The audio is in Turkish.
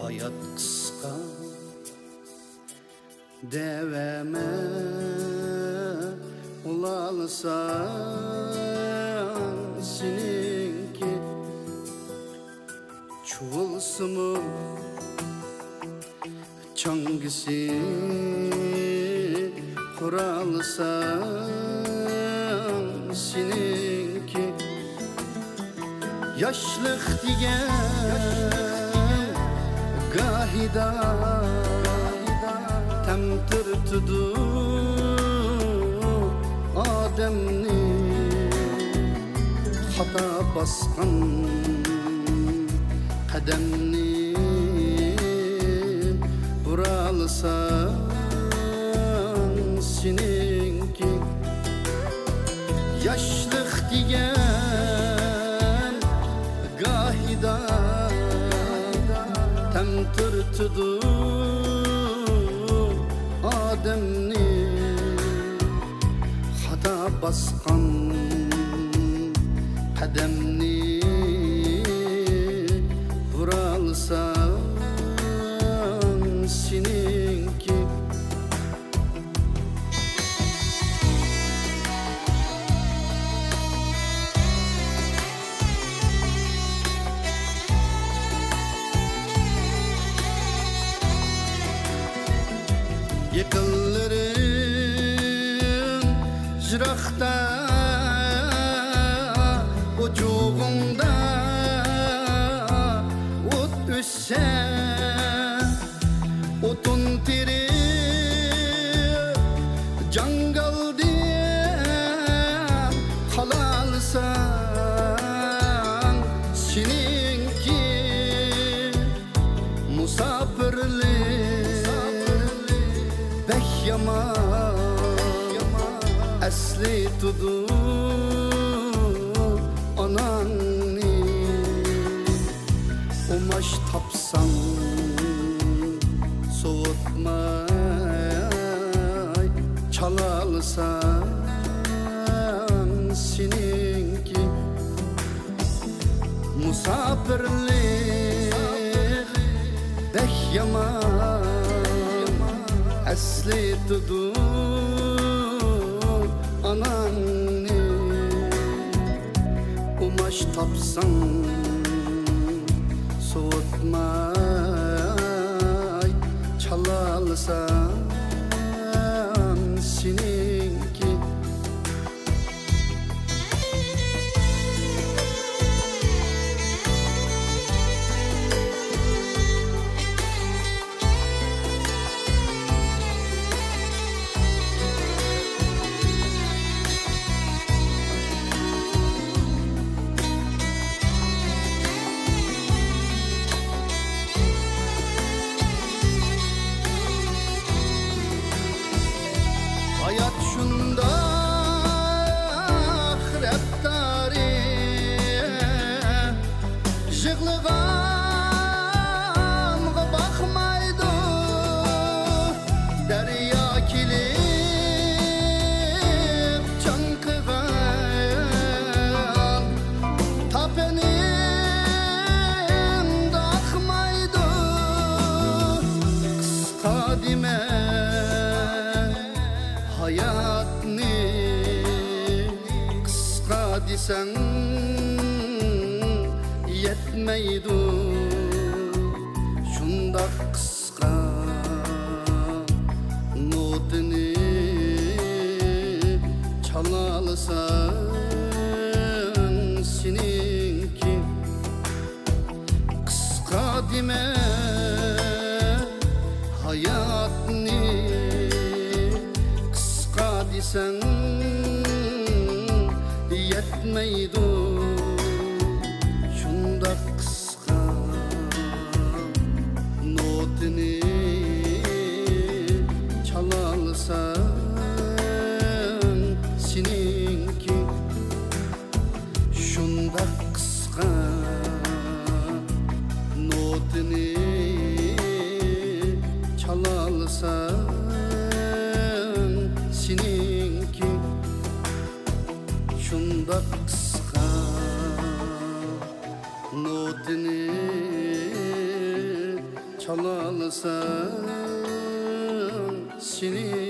Hayat kıska deveme ulalsan seninki çuvalsımı çangısı kuralsan seninki yaşlık diyen gahida temtirtidu ademni hata baskan kademni buralsan seninki yaşlık diyen gahida temtirtidu ademni hata baskan kademni buralsan seninki yıkılırım jırakta ucuğunda ot üsse otun tiri cangal diye kalalsan seninki musafirli asli tudu ananni umaş tapsan soğutmay çalalsan seninki musafirlik bek yaman asli tudu ananni umaş tapsan soğutmay çalalsan seninki hayat şunda ahirettari jığlıgamga bakmaydı derya kilip çankıgan tapenim dakmaydı kıska dime hayatni kıska desen yetmeydu şunda kıska notini çalalsan seninki kıska deme hayatni sen yetmeydu şunda kıska notini çalalsan seninki şunda kıska notini çalalsan seninki şunda kıska çalalsan seninki